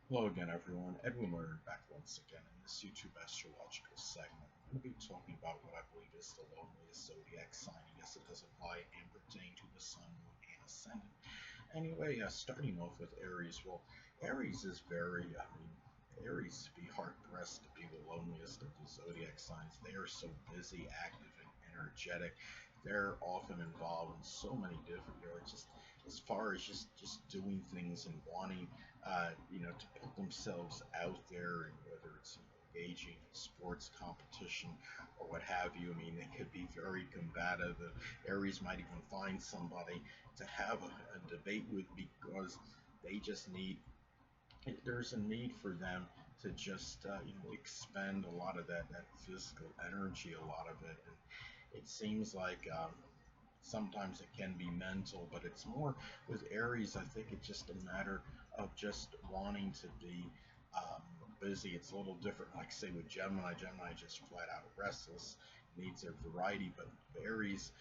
Hello again, everyone. Edwin Learnard back once again in this YouTube astrological segment. I'm going to be talking about what I believe is the loneliest zodiac sign. Yes, it does apply and pertain to the Sun, Moon, and Ascendant. Anyway, starting off with Aries. Well, Aries is Aries be hard pressed to be the loneliest of the zodiac signs. They are so busy, active, and energetic. They're often involved in so many different, just as far as just doing things and wanting, to put themselves out there, and whether it's engaging in sports competition or what have you. I mean, they could be very combative. Aries might even find somebody to have a debate with because they just need there's a need for them to just expend a lot of that physical energy, a lot of it, and it seems like sometimes it can be mental, but it's more with Aries. I think it's just a matter of just wanting to be um, busy. It's a little different, like say with Gemini. Gemini just flat out restless, needs a variety, but Aries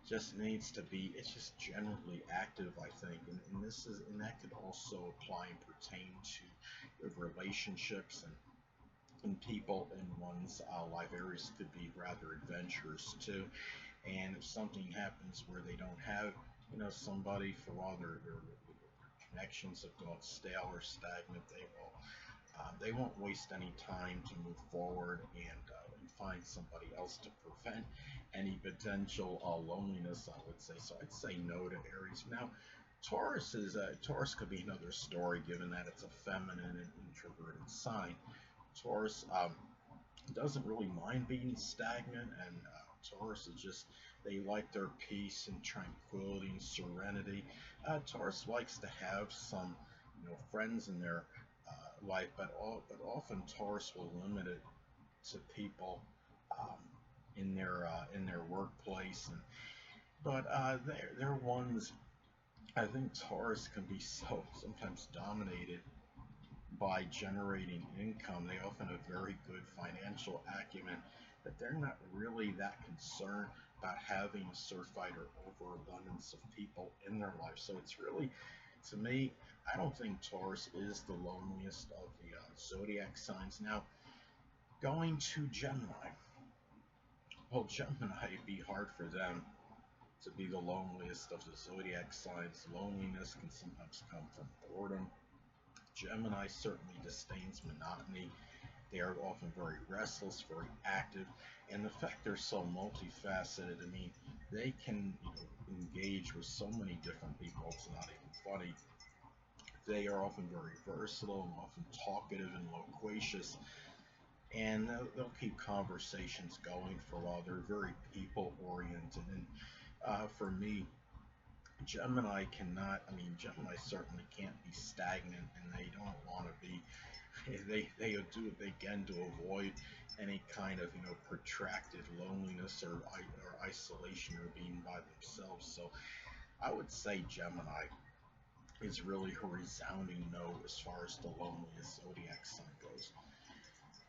just needs to be, it's just generally active, I think, and this is, and that could also apply and pertain to relationships and people in one's life. Aries could be rather adventurous too, and if something happens where they don't have somebody for a while, their connections have gone stale or stagnant, they won't waste any time to move forward and find somebody else to prevent any potential loneliness, I would say. So I'd say no to Aries. Now, Taurus could be another story, given that it's a feminine and introverted sign. Taurus doesn't really mind being stagnant, and Taurus is just, they like their peace and tranquility and serenity. Taurus likes to have some, friends in their life, but often Taurus will limit it to people um, in their workplace, and but they're ones. I think Taurus can be so sometimes dominated by generating income. They often have very good financial acumen, but they're not really that concerned about having a certified or overabundance of people in their life. So it's really, to me, I don't think Taurus is the loneliest of the zodiac signs. Now, going to Gemini. Well, Gemini, it'd be hard for them to be the loneliest of the zodiac signs. Loneliness can sometimes come from boredom. Gemini certainly disdains monotony. They are often very restless, very active, and the fact they're so multifaceted, I mean, they can engage with so many different people, it's not even funny. They are often very versatile and often talkative and loquacious, and they'll keep conversations going for a while. They're very people oriented, and for me, Gemini certainly can't be stagnant, and they don't want to be. They do what they can to avoid any kind of protracted loneliness or isolation or being by themselves. So I would say Gemini is really a resounding no as far as the loneliest zodiac sign goes.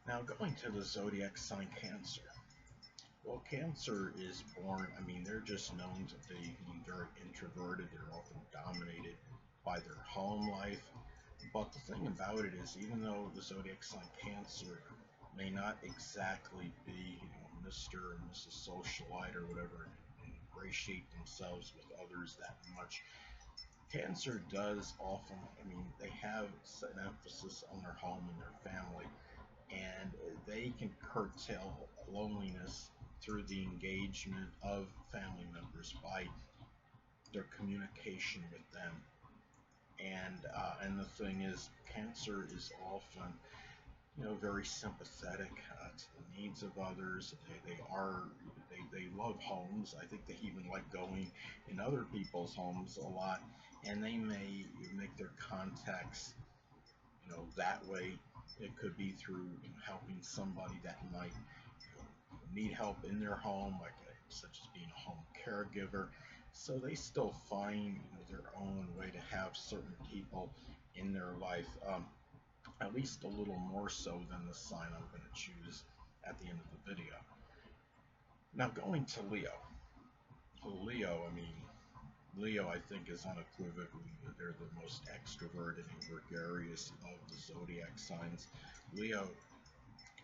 Now going to the zodiac sign Cancer. Well, Cancer is born, they're just known to be very introverted. They're often dominated by their home life. But the thing about it is, even though the zodiac sign Cancer may not exactly be, Mr. and Mrs. Socialite or whatever, and ingratiate themselves with others that much, Cancer does often, they have an emphasis on their home and their family, and they can curtail loneliness through the engagement of family members by their communication with them. And the thing is, Cancer is often very sympathetic to the needs of others. They love homes. I think they even like going in other people's homes a lot, and they may make their contacts that way. It could be through helping somebody that might need help in their home, like such as being a home caregiver. So they still find their own way to have certain people in their life, at least a little more so than the sign I'm going to choose at the end of the video. Now going to Leo. Leo, Leo, I think, is unequivocally they're the most extroverted and gregarious of the zodiac signs. Leo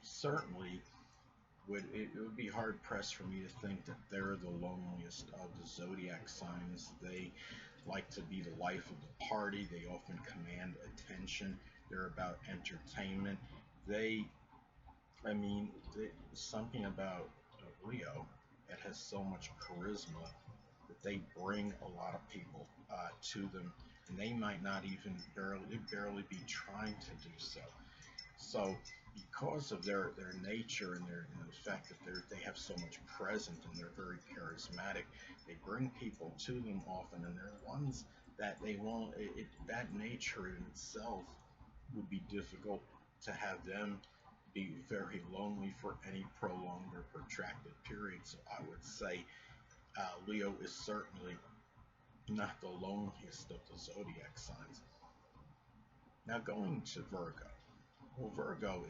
certainly it would be hard pressed for me to think that they're the loneliest of the zodiac signs. They like to be the life of the party. They often command attention. They're about entertainment. They, I mean, something about Leo that has so much charisma that they bring a lot of people to them, and they might not even barely be trying to do so. So, because of their nature and the fact that they have so much present and they're very charismatic, they bring people to them often, and they're ones that they won't. That nature in itself would be difficult to have them be very lonely for any prolonged or protracted period. So I would say Leo is certainly not the loneliest of the zodiac signs. Now going to Virgo. Well, Virgo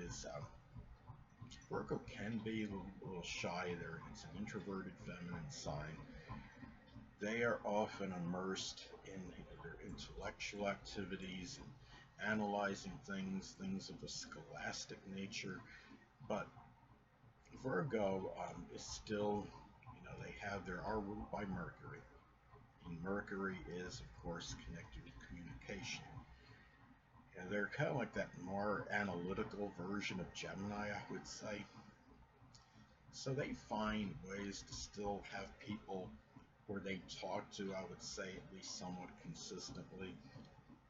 can be a little shy there. It's an introverted feminine sign. They are often immersed in their intellectual activities and analyzing things of a scholastic nature. But Virgo is still, they are ruled by Mercury. And Mercury is, of course, connected to communication. And they're kind of like that more analytical version of Gemini, I would say. So they find ways to still have people where they talk to, I would say, at least somewhat consistently.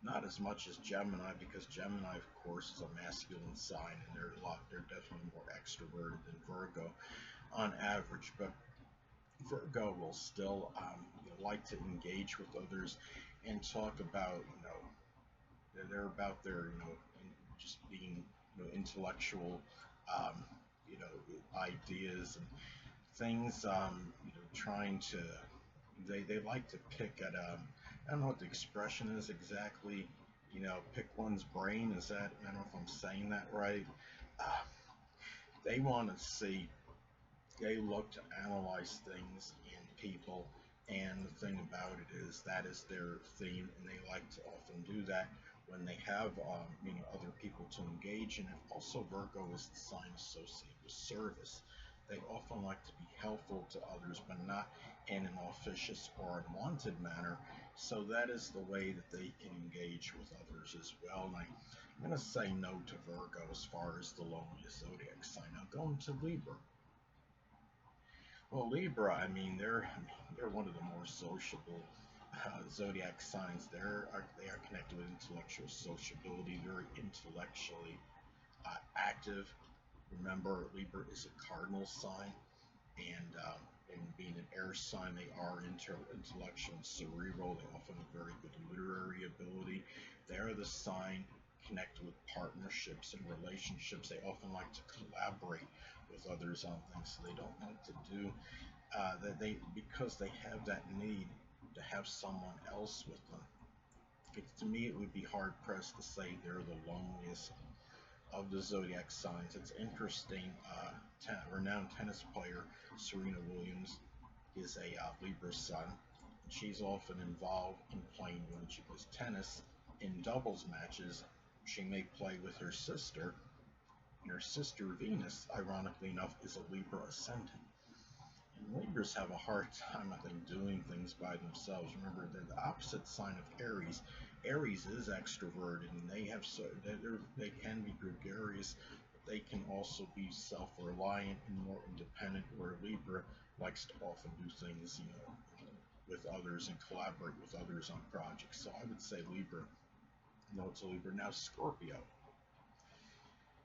Not as much as Gemini, because Gemini, of course, is a masculine sign, and they're definitely more extroverted than Virgo on average. But Virgo will still like to engage with others and talk about, they're about their, just being, intellectual, um, ideas and things, trying to, they like to pick at, I don't know what the expression is exactly, pick one's brain. Is that, I don't know if I'm saying that right. Uh, they want to see, they look to analyze things in people, and the thing about it is that is their theme, and they like to often do that when they have other people to engage in it. Also, Virgo is the sign associated with service. They often like to be helpful to others, but not in an officious or unwanted manner. So that is the way that they can engage with others as well. And I'm going to say no to Virgo as far as the loneliest zodiac sign. Now going to Libra. Well, Libra, they're one of the more sociable zodiac signs. They are connected with intellectual sociability, very intellectually active. Remember, Libra is a cardinal sign, and being an air sign, they are intellectual and cerebral. They often have very good literary ability. They are the sign connected with partnerships and relationships. They often like to collaborate with others on things, so they don't like to do that they because they have that need to have someone else with them. To me, it would be hard pressed to say they're the loneliest of the zodiac signs. It's interesting. Renowned tennis player Serena Williams is a Libra sun. She's often involved in playing when she plays tennis in doubles matches. She may play with her sister, and her sister Venus, ironically enough, is a Libra ascendant. And Libras have a hard time, I think, doing things by themselves. Remember, they're the opposite sign of Aries. Aries is extroverted, and they can be gregarious, but they can also be self-reliant and more independent. Where Libra likes to often do things, with others and collaborate with others on projects. So I would say Libra. No, it's a Libra. Now Scorpio.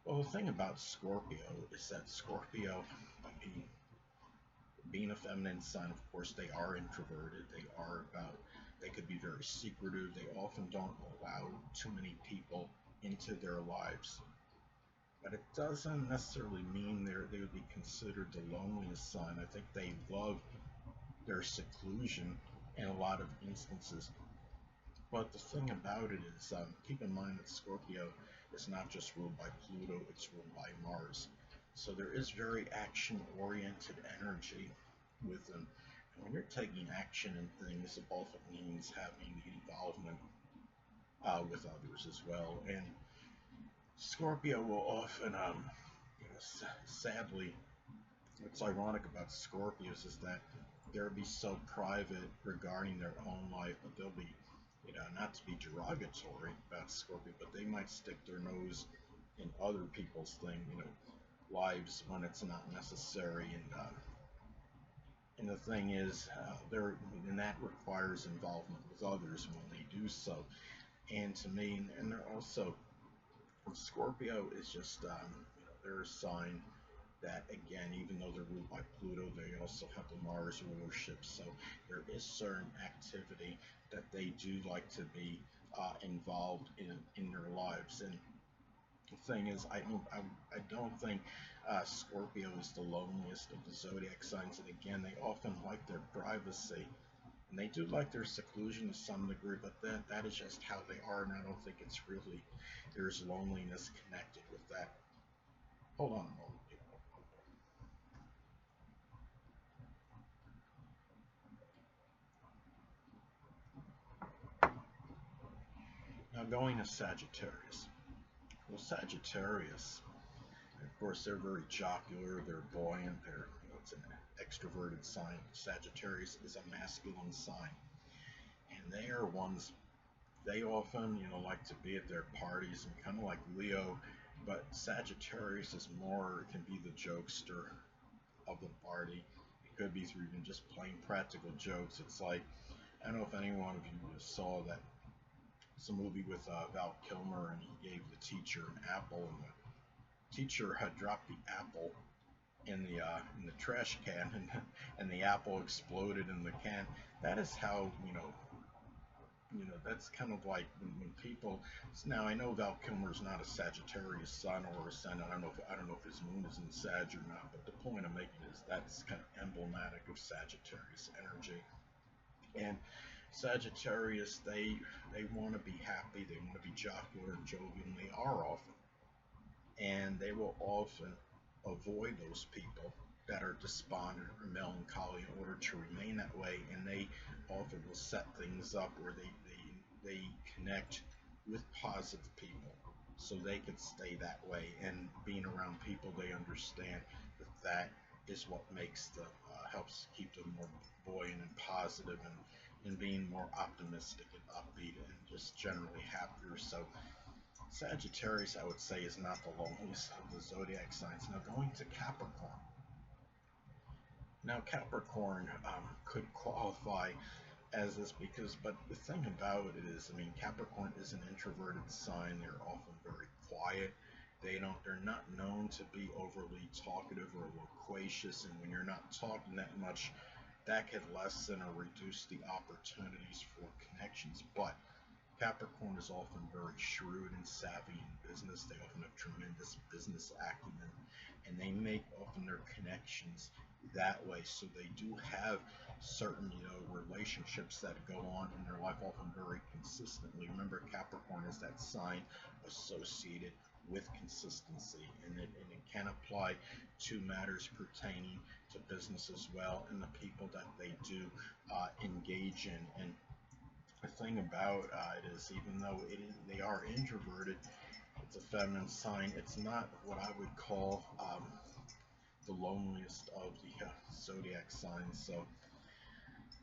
Well, the thing about Scorpio is that Scorpio, I mean, being a feminine sign, of course, they are introverted. They could be very secretive. They often don't allow too many people into their lives. But it doesn't necessarily mean they would be considered the loneliest sign. I think they love their seclusion in a lot of instances. But the thing about it is, keep in mind that Scorpio is not just ruled by Pluto, it's ruled by Mars. So there is very action-oriented energy with them. When you're taking action in things, it often means having involvement with others as well. And Scorpio will often, sadly, what's ironic about Scorpios is that they'll be so private regarding their own life, but they'll be, not to be derogatory about Scorpio, but they might stick their nose in other people's lives when it's not necessary. And the thing is, and that requires involvement with others when they do so. And to me, and they're also Scorpio is just, they're a sign that, again, even though they're ruled by Pluto, they also have the Mars rulership. So there is certain activity that they do like to be involved in their lives. And the thing is, I don't think Scorpio is the loneliest of the zodiac signs. And again, they often like their privacy. And they do like their seclusion to some degree, but that is just how they are, and I don't think it's really, there's loneliness connected with that. Hold on a moment, people. Now going to Sagittarius. Well, Sagittarius, of course, they're very jocular, they're buoyant, it's an extroverted sign. Sagittarius is a masculine sign, and they are ones, they often, like to be at their parties and kind of like Leo, but Sagittarius is more, can be the jokester of the party. It could be through even just plain practical jokes. It's like, I don't know if any one of you saw that, it's a movie with Val Kilmer, and he gave the teacher an apple, and the teacher had dropped the apple in the trash can, and the apple exploded in the can. That is how, that's kind of like when people. Now I know Val Kilmer's not a Sagittarius sun or ascendant. I don't know if his moon is in Sag or not. But the point I'm making is that's kind of emblematic of Sagittarius energy. And Sagittarius, they want to be happy. They want to be jocular and jovial, and they are often. And they will often avoid those people that are despondent or melancholy in order to remain that way, and they often will set things up where they connect with positive people so they can stay that way, and being around people they understand that is what makes them, helps keep them more buoyant and positive, and being more optimistic and upbeat and just generally happier. So Sagittarius, I would say, is not the loneliest of the zodiac signs. Now, going to Capricorn. Now, Capricorn could qualify as this because, but the thing about it is, I mean, Capricorn is an introverted sign. They're often very quiet. They're not known to be overly talkative or loquacious, and when you're not talking that much, that could lessen or reduce the opportunities for connections. But Capricorn is often very shrewd and savvy in business. They often have tremendous business acumen, and they make often their connections that way. So they do have certain, relationships that go on in their life, often very consistently. Remember, Capricorn is that sign associated with consistency, and it can apply to matters pertaining to business as well, and the people that they do engage in. And the thing about it is, even though they are introverted, it's a feminine sign. It's not what I would call the loneliest of the zodiac signs. So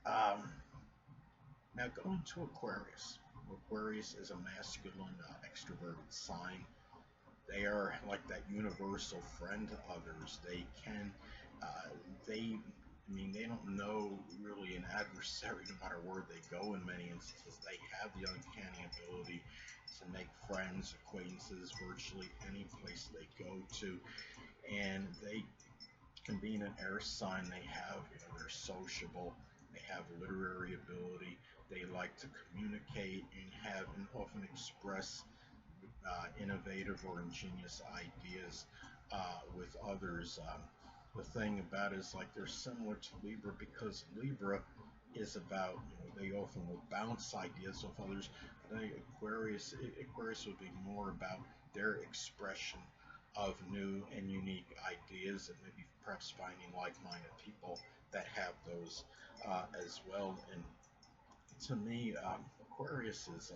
um, now going to Aquarius. Aquarius is a masculine, extroverted sign. They are like that universal friend to others. They can, they, I mean, they don't know really an adversary no matter where they go in many instances. They have the uncanny ability to make friends, acquaintances, virtually any place they go to. And they can, being an air sign, they have, they're sociable, they have literary ability, they like to communicate and have and often express innovative or ingenious ideas with others. The thing about it is, like, they're similar to Libra because Libra is about, they often will bounce ideas off others. But Aquarius would be more about their expression of new and unique ideas, and maybe perhaps finding like-minded people that have those as well. And to me, Aquarius is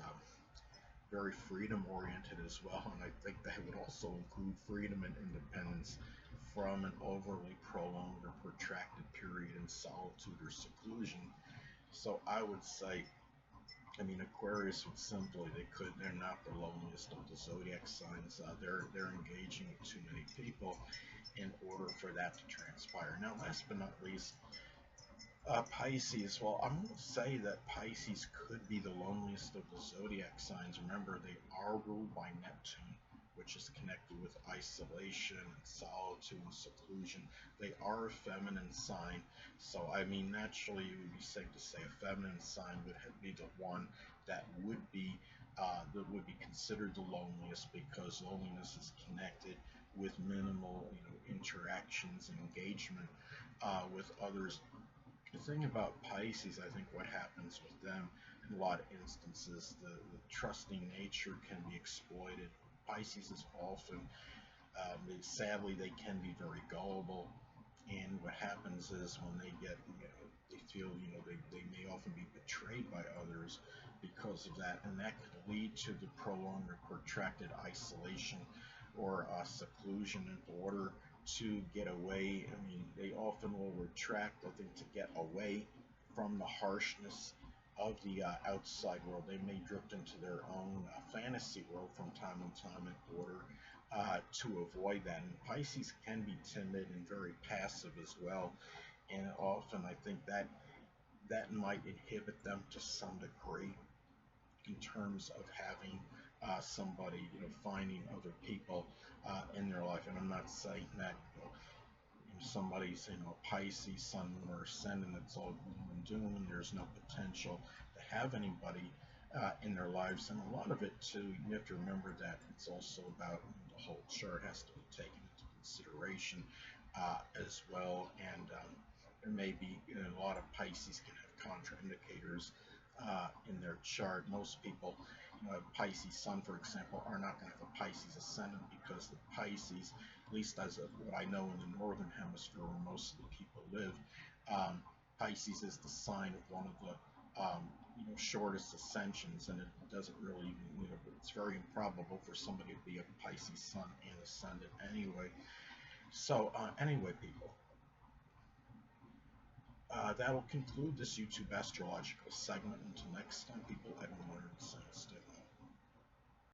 very freedom oriented as well, and I think that would also include freedom and independence from an overly prolonged or protracted period in solitude or seclusion. So I would say, I mean, Aquarius would simply, they're not the loneliest of the zodiac signs. They're engaging with too many people in order for that to transpire. Now, last but not least, Pisces. Well, I'm going to say that Pisces could be the loneliest of the zodiac signs. Remember, they are ruled by Neptune, which is connected with isolation and solitude and seclusion. They are a feminine sign, so I mean, naturally, it would be safe to say a feminine sign would be the one that would be considered the loneliest, because loneliness is connected with minimal, interactions and engagement with others. The thing about Pisces, I think what happens with them in a lot of instances, the trusting nature can be exploited. Pisces is often, sadly, they can be very gullible, and what happens is when they get, they feel, they may often be betrayed by others because of that, and that could lead to the prolonged or protracted isolation or seclusion in order to get away. I mean, they often will retract, I think, to get away from the harshness of the outside world. They may drift into their own fantasy world from time to time in order to avoid that. And Pisces can be timid and very passive as well. And often I think that might inhibit them to some degree in terms of having somebody, finding other people in their life. And I'm not saying that, somebody's, Pisces, Sun, Moon, or Ascendant, it's all gloom and doom. There's no potential to have anybody in their lives. And a lot of it, too, you have to remember that it's also about, the whole chart has to be taken into consideration as well. And there may be, a lot of Pisces can have contraindicators in their chart. Most people, a Pisces Sun, for example, are not going to have a Pisces Ascendant, because the Pisces, at least as of what I know in the northern hemisphere where most of the people live, Pisces is the sign of one of the shortest ascensions, and it doesn't really, it's very improbable for somebody to be a Pisces Sun and Ascendant anyway. So anyway, people, that will conclude this YouTube astrological segment. Until next time, people, Edwin Learnard, stay